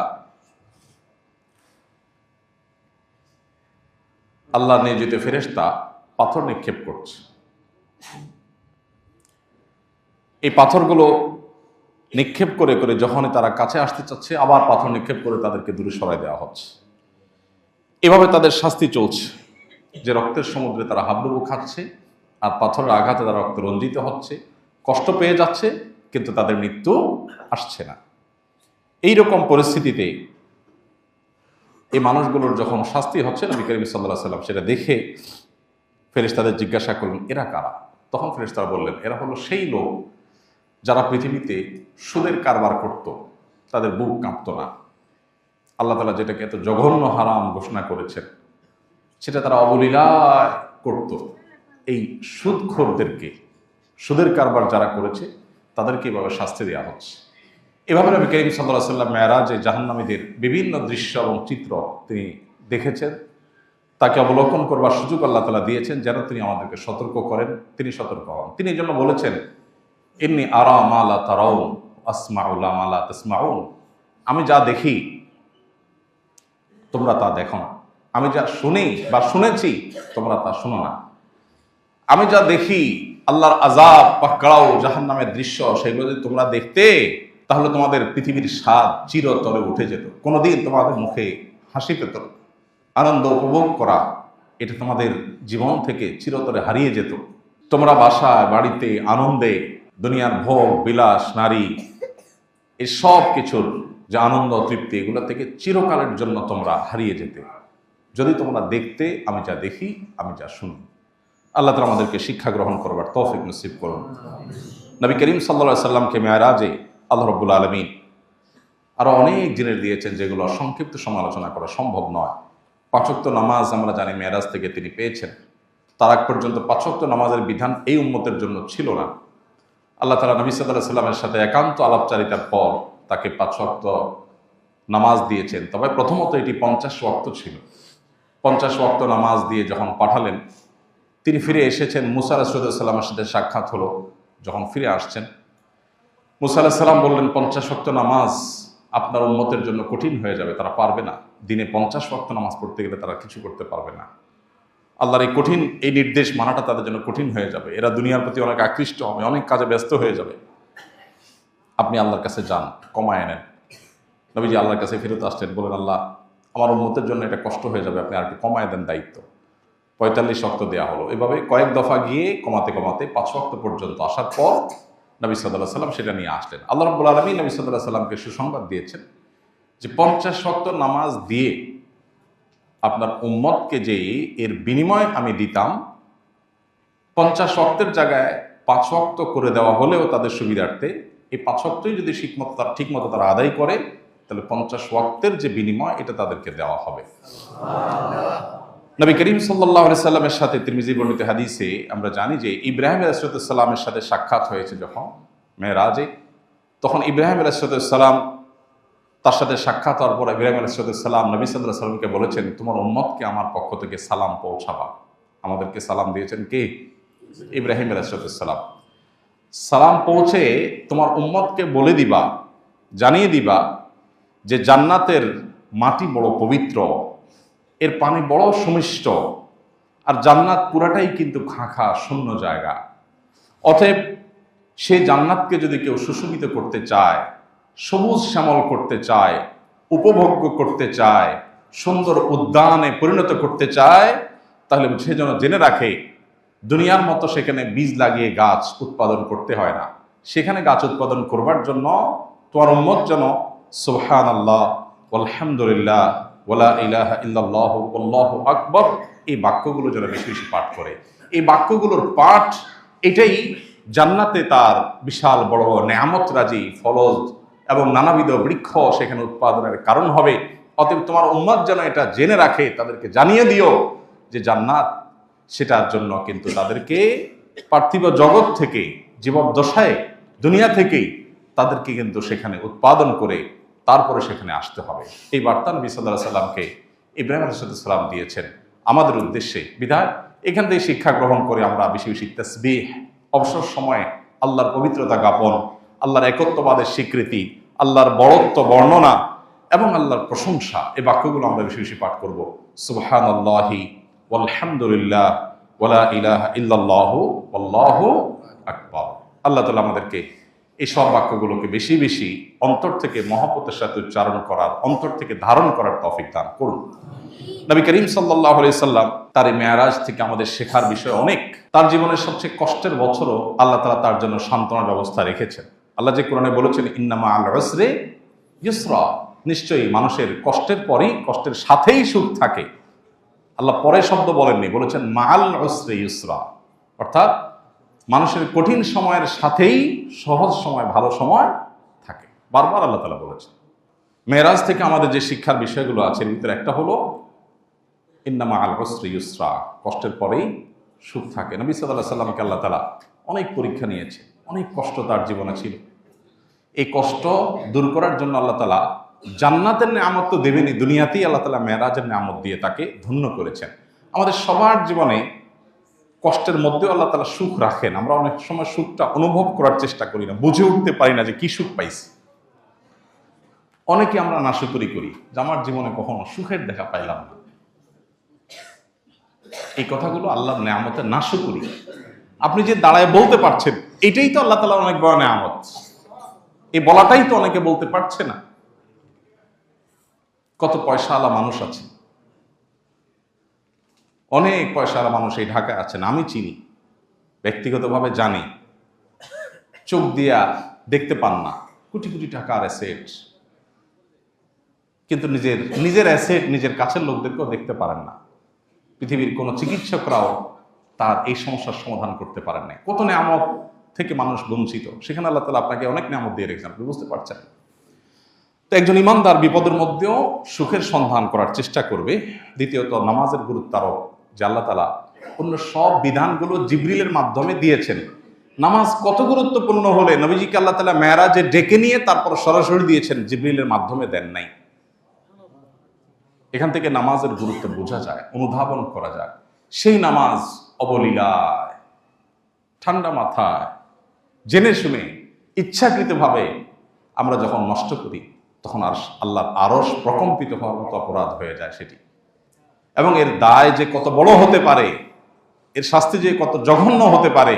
আল্লাহ নিয়োজিত ফেরেশতা পাথর নিক্ষেপ করছে। এই পাথরগুলো নিক্ষেপ করে করে যখনই তারা কাছে আসতে চাচ্ছে, আবার পাথর নিক্ষেপ করে তাদেরকে দূরে সরাই দেওয়া হচ্ছে। এভাবে তাদের শাস্তি চলছে যে রক্তের সমুদ্রে তারা হাবুডুবু খাচ্ছে, আর পাথরের আঘাতে তারা রক্ত রঞ্জিত হচ্ছে, কষ্ট পেয়ে যাচ্ছে, কিন্তু তাদের মৃত্যু আসছে না। এইরকম পরিস্থিতিতে এই মানুষগুলোর যখন শাস্তি হচ্ছে, নবী করিম সাল্লাল্লাহু আলাইহি সাল্লাম সেটা দেখে ফেরেশতাদের জিজ্ঞাসা করলেন, এরা কারা? তখন ফেরেশতারা বললেন, এরা হলো সেই লোক যারা পৃথিবীতে সুদের কারবার করত, তাদের বুক কাঁপত না। আল্লাহ তাআলা যেটাকে এত জঘন্য হারাম ঘোষণা করেছেন সেটা তারা অবলীলায় করত। এই সুদখোরদেরকে, সুদের কারবার যারা করেছে তাদেরকে এভাবে শাস্তি দেওয়া হচ্ছে। এভাবে নবী করিম সাল্লাল্লাহু আলাইহি ওয়াসাল্লাম মেরাজে জাহান্নামীদের বিভিন্ন দৃশ্য এবং চিত্র তিনি দেখেছেন। তাকে অবলোকন করবার সুযোগ আল্লাহ তাআলা দিয়েছেন যেন তিনি আমাদেরকে সতর্ক করেন। তিনি সতর্ক হন। তিনি এই জন্য বলেছেন, ইন্নী আরা মা লা তারাউন আসমাউ মা লা তাসমাউন। আমি যা দেখি তোমরা তা দেখো না, আমি যা শুনি বা শুনেছি তোমরা তা শুনো না। আমি যা দেখি আল্লাহর আযাব পাকড়াও জাহান্নামের দৃশ্য, সেগুলো যদি তোমরা দেখতে তাহলে তোমাদের পৃথিবীর স্বাদ চিরতরে উঠে যেত। কোনোদিন তোমাদের মুখে হাসি পেত, আনন্দ উপভোগ করা এটা তোমাদের জীবন থেকে চিরতরে হারিয়ে যেত। তোমরা বাসায় বাড়িতে আনন্দে দুনিয়ার ভোগ বিলাস নারী এসব কিছুর যে আনন্দ তৃপ্তি এগুলো থেকে চিরকালের জন্য তোমরা হারিয়ে যেতে যদি তোমরা দেখতে আমি যা দেখি, আমি যা শুনি। আল্লাহ তাআলা আমাদেরকে শিক্ষা গ্রহণ করবার তৌফিক নসিব করুন। নবী করিম সাল্লাল্লাহু আলাইহি সাল্লামকে মেরাজে আল্লাহ রাব্বুল আলামিন আরো অনেক জিনিস দিয়েছেন যেগুলো সংক্ষিপ্ত সমালোচনা করা সম্ভব নয়। 5 ওয়াক্ত নামাজ আমরা জানি মেরাজ থেকে তিনি পেয়েছেন। তার আগ পর্যন্ত 5 ওয়াক্ত নামাজের বিধান এই উম্মতের জন্য ছিল না। আল্লাহ তাআলা নবী সাল্লাল্লাহু আলাইহি সাল্লামের সাথে একান্ত আলাপচারিতার পর তাকে 5 ওয়াক্ত নামাজ দিয়েছেন। তবে প্রথমত এটি 50 ওয়াক্ত ছিল। 50 ওয়াক্ত নামাজ দিয়ে যখন পাঠালেন, তিনি ফিরে এসেছেন। মুসা আলাইহিস সালামের সাথে সাক্ষাৎ হলো। যখন ফিরে আসছেন, মুসা আলাইহিস সালাম বললেন, 50 ওয়াক্ত নামাজ আপনার উম্মতের জন্য কঠিন হয়ে যাবে, তারা পারবে না। দিনে 50 ওয়াক্ত নামাজ পড়তে গেলে তারা কিছু করতে পারবে না। আল্লাহর এই কঠিন এই নির্দেশ মানাটা তাদের জন্য কঠিন হয়ে যাবে। এরা দুনিয়ার প্রতি অনেক আকৃষ্ট হবে, অনেক কাজে ব্যস্ত হয়ে যাবে। আপনি আল্লাহর কাছে যান, কমায় নেন। নবীজি আল্লাহর কাছে ফেরত আসলেন, বলেন, আল্লাহ আমার উম্মতের জন্য এটা কষ্ট হয়ে যাবে, আপনি আর একটু কমায় দেন দায়িত্ব। 45 ওয়াক্ত দেওয়া হলো। এভাবে কয়েক দফা গিয়ে কমাতে কমাতে 5 ওয়াক্ত পর্যন্ত আসার পর নবী সাল্লাল্লাহু আলাইহি সাল্লাম সেটা নিয়ে আসলেন। আল্লাহ রাব্বুল আলামিন নবী সাল্লাল্লাহু আলাইহি সাল্লামকে সুসংবাদ দিয়েছেন যে 50 ওয়াক্ত নামাজ দিয়ে আপনার উম্মতকে যে এর বিনিময় আমি দিতাম, 50 ওয়াক্তের জায়গায় 5 ওয়াক্ত করে দেওয়া হলেও তাদের সুবিধার্থে এই 5 ওয়াক্তই যদি ঠিকমতো তারা আদায় করে তাহলে 50 ওয়াক্তের যে বিনিময় এটা তাদেরকে দেওয়া হবে। নবী করিম সাল্লাল্লাহু আলাইহি সাল্লামের সাথে তিরমিজি বর্ণিত হাদিসে আমরা জানি যে ইব্রাহিম আলাইহিস সালামের সাথে সাক্ষাৎ হয়েছে যখন মেরাজে, তখন ইব্রাহিম আলাইহিস সালাম তার সাথে সাক্ষাৎ হওয়ার পর ইব্রাহিম আলাইহিস সালাম নবী সাল্লাল্লাহু আলাইহি সাল্লামকে বলেছেন, তোমার উম্মতকে আমার পক্ষ থেকে সালাম পৌঁছাবা। আমাদেরকে সালাম দিয়েছেন কে? ইব্রাহিম আলাইহিস সালাম। সালাম পৌঁছে তোমার উম্মতকে বলে দিবা, জানিয়ে দিবা যে জান্নাতের মাটি বড় পবিত্র, এর পানি বড় সুমিষ্ট, আর জান্নাত পুরাটাই কিন্তু খাঁখা শূন্য জায়গা। অতএব সেই জান্নাতকে যদি কেউ সুশোভিত করতে চায়, সবুজ শ্যামল করতে চায়, উপভোগ্য করতে চায়, সুন্দর উদ্যানে পরিণত করতে চায়, তাহলে সে যেন জেনে রাখে দুনিয়ার মতো সেখানে বীজ লাগিয়ে গাছ উৎপাদন করতে হয় না। সেখানে গাছ উৎপাদন করবার জন্য তোমার উম্মত যেন সুবহানাল্লাহ আলহামদুলিল্লাহ ওয়ালা ইলাহা ইল্লাল্লাহু আল্লাহু আকবার এই বাক্যগুলো যেন বেশি বেশি পাঠ করে। এই বাক্যগুলোর পাঠ এটাই জান্নাতে তার বিশাল বড় নেয়ামত রাজি ফলজ এবং নানাবিধ বৃক্ষ সেখানে উৎপাদনের কারণ হবে। অতএব তোমার উম্মত যেন এটা জেনে রাখে, তাদেরকে জানিয়ে দিও যে জান্নাত সেটার জন্য কিন্তু তাদেরকে পার্থিব জগৎ থেকে জীবদ্দশায় দুনিয়া থেকেই তাদেরকে কিন্তু সেখানে উৎপাদন করে তারপরে সেখানে আসতে হবে। এই বার্তা নবী সাল্লাল্লাহু আলাইহি সাল্লামকে ইব্রাহিম আলাইহিস সালাম দিয়েছেন আমাদের উদ্দেশ্যে। বিধায় এখান থেকে শিক্ষা গ্রহণ করে আমরা বেশি বেশি তাসবিহ, অবসর সময়ে আল্লাহর পবিত্রতা জ্ঞাপন, আল্লাহর একত্ববাদের স্বীকৃতি, আল্লাহর বড়ত্ব বর্ণনা এবং আল্লাহর প্রশংসা, এই বাক্যগুলো আমরা বেশি বেশি পাঠ করব। সুবহানাল্লাহি ওয়ালহামদুলিল্লাহ ওয়ালা ইলাহা ইল্লাল্লাহু আল্লাহু আকবার। আল্লাহ তাআলা আমাদেরকে এই সব বাক্যগুলোকে বেশি বেশি অন্তর থেকে মহব্বতের সাথে উচ্চারণ করার, অন্তর থেকে ধারণ করার তৌফিক দান করুন। নবী করিম সাল্লাল্লাহু আলাইহি সাল্লাম তার মেরাজ থেকে আমাদের শেখার বিষয় অনেক। তার জীবনের সবচেয়ে কষ্টের বছরও আল্লাহ তাআলা তার জন্য সান্ত্বনার ব্যবস্থা রেখেছেন। আল্লাহ যে কোরআনে বলেছেন, ইন্না মা'আল উসরি ইউসরা, নিশ্চয়ই মানুষের কষ্টের পরেই কষ্টের সাথেই সুখ থাকে। আল্লাহ পরে শব্দ বলেননি, বলেছেন মা'আল উসরি ইউসরা, অর্থাৎ মানুষের কঠিন সময়ের সাথেই সহজ সময়, ভালো সময় থাকে। বারবার আল্লাহ তাআলা বলেছেন। মেরাজ থেকে আমাদের যে শিক্ষার বিষয়গুলো আছে এর ভিতরে একটা হলো ইন্নামা আল উসরি ইউসরা, কষ্টের পরেই সুখ থাকে। নবী সাল্লাল্লাহু আলাইহি সাল্লামকে আল্লাহ তাআলা অনেক পরীক্ষা নিয়েছে, অনেক কষ্ট তার জীবনে ছিল। এই কষ্ট দূর করার জন্য আল্লাহ তাআলা জান্নাতের নেয়ামত তো দেবেনই, দুনিয়াতেই আল্লাহ তাআলা মেরাজের নেয়ামত দিয়ে তাকে ধন্য করেছেন। আমাদের সবার জীবনে কষ্টের মধ্যেও আল্লাহ তাআলা সুখ রাখেন। আমরা অনেক সময় সুখটা অনুভব করার চেষ্টা করি না, বুঝে উঠতে পারি না যে কি সুখ পাইছি। অনেকে আমরা নাশুকরি করি যে আমার জীবনে কখনো সুখের দেখা পাইলাম না। এই কথাগুলো আল্লাহর নেয়ামতের নাশুকরি। আপনি যে দাঁড়ায় বলতে পারছেন, এটাই তো আল্লাহ তাআলার অনেক বড় নেয়ামত। এই বলাটাই তো অনেকে বলতে পারছে না। কত পয়সাওয়ালা মানুষ আছে, অনেক পয়সাওয়ালা মানুষ এই ঢাকায় আছেন, আমি চিনি, ব্যক্তিগতভাবে জানি, চোখ দিয়া দেখতে পান না, কোটি কোটি টাকার অ্যাসেট, কিন্তু নিজের অ্যাসেট নিজের কাছের লোকদেরকেও দেখতে পারেন না। পৃথিবীর কোনো চিকিৎসকরাও তার এই সমস্যার সমাধান করতে পারেন না। কত নেয়ামত থেকে মানুষ বঞ্চিত, সেখানে আল্লাহ তাআলা আপনাকে অনেক নেয়ামত দিয়ে রেখেছেন, আপনি বুঝতে পারছেন। তো একজন ইমানদার বিপদের মধ্যেও সুখের সন্ধান করার চেষ্টা করবে। দ্বিতীয়ত নামাজের গুরুত্ব আরো, যে আল্লাহ তাআলা অন্য সব বিধানগুলো জিবরিলের মাধ্যমে দিয়েছেন। নামাজ কত গুরুত্বপূর্ণ হলে নবীজিকে আল্লাহ তাআলা মেরাজে ডেকে নিয়ে তারপর সরাসরি দিয়েছেন, জিবরিলের মাধ্যমে দেন নাই। এখান থেকে নামাজের গুরুত্ব বোঝা যায়, অনুধাবন করা যায়। সেই নামাজ অবলীলায়, ঠান্ডা মাথায়, জেনে শুনে, ইচ্ছাকৃতভাবে আমরা যখন নষ্ট করি, তখন আর আল্লাহর আরশ প্রকম্পিত হওয়ার মতো অপরাধ হয়ে যায় সেটি। এবং এর দায় যে কত বড় হতে পারে, এর শাস্তি যে কত জঘন্য হতে পারে,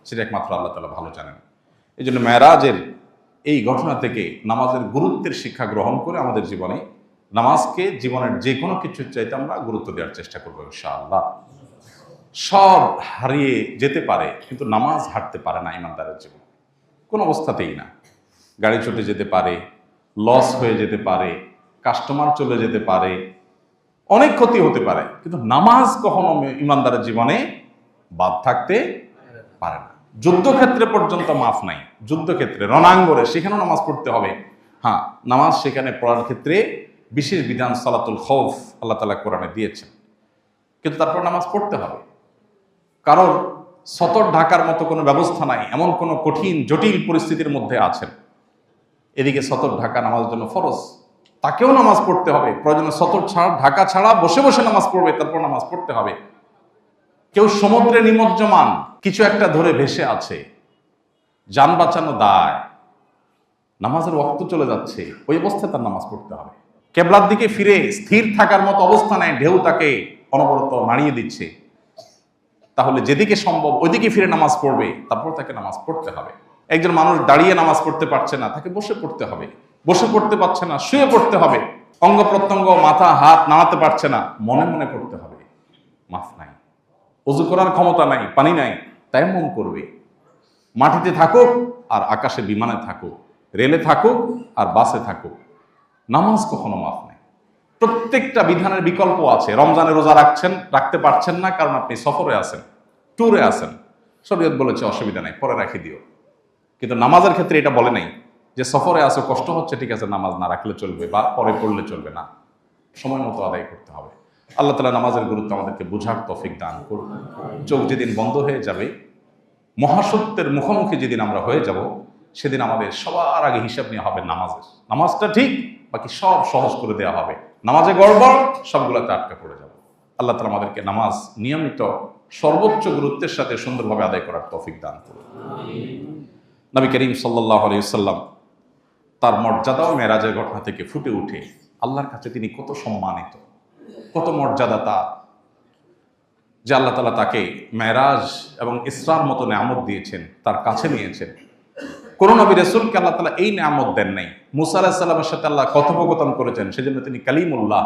সেটা একমাত্র আল্লাহ তাআলা ভালো জানেন। এই জন্য মেরাজের এই ঘটনা থেকে নামাজের গুরুত্বের শিক্ষা গ্রহণ করে আমাদের জীবনে নামাজকে জীবনের যে কোনো কিছুর চাইতে আমরা গুরুত্ব দেওয়ার চেষ্টা করবো ইনশাআল্লাহ। সব হারিয়ে যেতে পারে, কিন্তু নামাজ হারতে পারে না ইমানদারের জীবন, কোন অবস্থাতেই না। গাড়ি চটে যেতে পারে, লস হয়ে যেতে পারে, কাস্টমার চলে যেতে পারে, অনেক ক্ষতি হতে পারে, কিন্তু নামাজ কখনো ইমানদারের জীবনে বাদ থাকতে পারে না। যুদ্ধক্ষেত্রে পর্যন্ত মাফ নাই, যুদ্ধক্ষেত্রে রণাঙ্গনে সেখানেও নামাজ পড়তে হবে। হ্যাঁ, নামাজ সেখানে পড়ার ক্ষেত্রে বিশেষ বিধান সালাতুল খৌফ আল্লাহ তাআলা কোরআনে দিয়েছেন, কিন্তু তারপর নামাজ পড়তে হবে। কারণ সতর ঢাকার মতো কোনো ব্যবস্থা নাই, এমন কোনো কঠিন জটিল পরিস্থিতির মধ্যে আছেন, এদিকে সতর ঢাকা নামাজের জন্য ফরজ, তাকেও নামাজ পড়তে হবে। প্রয়োজনে সতর ছাড়া, ঢাকা ছাড়া বসে বসে নামাজ পড়বে, তারপর নামাজ পড়তে হবে। কেউ সমুদ্রে নিমজ্জমান, কিছু একটা ধরে ভেসে আছে, যান বাঁচানো দায়, নামাজের ওয়াক্ত চলে যাচ্ছে, ওই অবস্থায় তার নামাজ পড়তে হবে। কেবলার দিকে ফিরে স্থির থাকার মতো অবস্থা নেই, ঢেউ তাকে অনবরত নাড়িয়ে দিচ্ছে, তাহলে যেদিকে সম্ভব ওইদিকে ফিরে নামাজ পড়বে, তারপর তাকে নামাজ পড়তে হবে। একজন মানুষ দাঁড়িয়ে নামাজ পড়তে পারছে না, তাকে বসে পড়তে হবে। বসে পড়তে পারছে না, শুয়ে পড়তে হবে। অঙ্গ প্রত্যঙ্গ, মাথা হাত নাড়াতে পারছে না, মনে মনে পড়তে হবে। মাফ নাই, ওযু করার ক্ষমতা নাই, পানি নাই, তায়াম্মুম করবে। মাটিতে থাকুক আর আকাশে বিমানে থাকুক, রেলে থাকুক আর বাসে থাকুক, নামাজ কখনো মাফ নাই। প্রত্যেকটা বিধানের বিকল্প আছে। রমজানে রোজা রাখতে পারছেন না কারণ আপনি সফরে আছেন, ট্যুরে আছেন, শরীয়ত বলেছে অসুবিধা নাই, পরে রাখি দিও। কিন্তু নামাজের ক্ষেত্রে এটা বলে নাই যে সফরে আসো, কষ্ট হচ্ছে, ঠিক আছে নামাজ না রাখলে চলবে বা পরে পড়লে চলবে না, সময় মতো আদায় করতে হবে। আল্লাহ তাআলা নামাজের গুরুত্ব আমাদেরকে বোঝার তৌফিক দান করুন। চোখ যেদিন বন্ধ হয়ে যাবে, মহাসত্যের মুখোমুখি যেদিন আমরা হয়ে যাব, সেদিন আমাদের সবার আগে হিসাব নেওয়া হবে নামাজের। নামাজটা ঠিক, বাকি সব সহজ করে দেওয়া হবে। নামাজে গড়বড়, সবগুলোতে আটকা পড়ে যাবে। আল্লাহ তাআলা আমাদেরকে নামাজ নিয়মিত সর্বোচ্চ গুরুত্বের সাথে সুন্দরভাবে আদায় করার তৌফিক দান করুন। নবী করিম সাল্লাল্লাহু আলাইহি ওয়াসাল্লাম তার মর্যাদা ও মেরাজের ঘটনা থেকে ফুটে উঠে আল্লাহর কাছে তিনি কত সম্মানিত, কত মর্যাদা তার, যে আল্লাহ তাআলা তাকে মেরাজ এবং ইসরার মতো নেয়ামত দিয়েছেন, তার কাছে নিয়েছেন। কোন নবী রাসূলকে আল্লাহ তাআলা এই নেয়ামত দেন নাই। মুসা আলাইহিস সালামের সাথে আল্লাহ কথোপকথন করেছেন, সেজন্য তিনি কালিমুল্লাহ।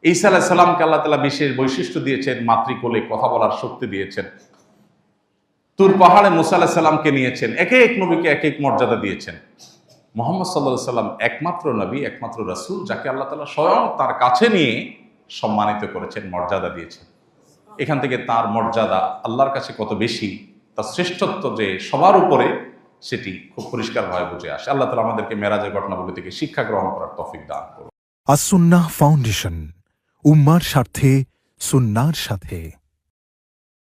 ঈসা আলাইহিস সালামকে আল্লাহ তাআলা বিশেষ বৈশিষ্ট্য দিয়েছেন, মাতৃকোলে কথা বলার শক্তি দিয়েছেন। তুর পাহাড়ে মুসা আলাইহিস সালামকে নিয়েছেন, এক এক নবীকে এক এক মর্যাদা দিয়েছেন। মুহাম্মদ সাল্লাল্লাহু আলাইহি সাল্লাম একমাত্র নবী, একমাত্র রাসূল, যাকে আল্লাহ তাআলা স্বয়ং তার কাছে নিয়ে সম্মানিত করেছেন, মর্যাদা দিয়েছেন। এখান থেকে তার মর্যাদা আল্লাহর কাছে কত বেশি, তার শ্রেষ্ঠত্ব যে সবার উপরে, সেটি খুব পরিষ্কারভাবে বুঝে আসে। আল্লাহ তাআলা আমাদেরকে মেরাজের ঘটনাগুলি থেকে শিক্ষা গ্রহণ করার তৌফিক দান করুন। আসুন্নাহ ফাউন্ডেশন, উম্মার স্বার্থে সুন্নাহর সাথে।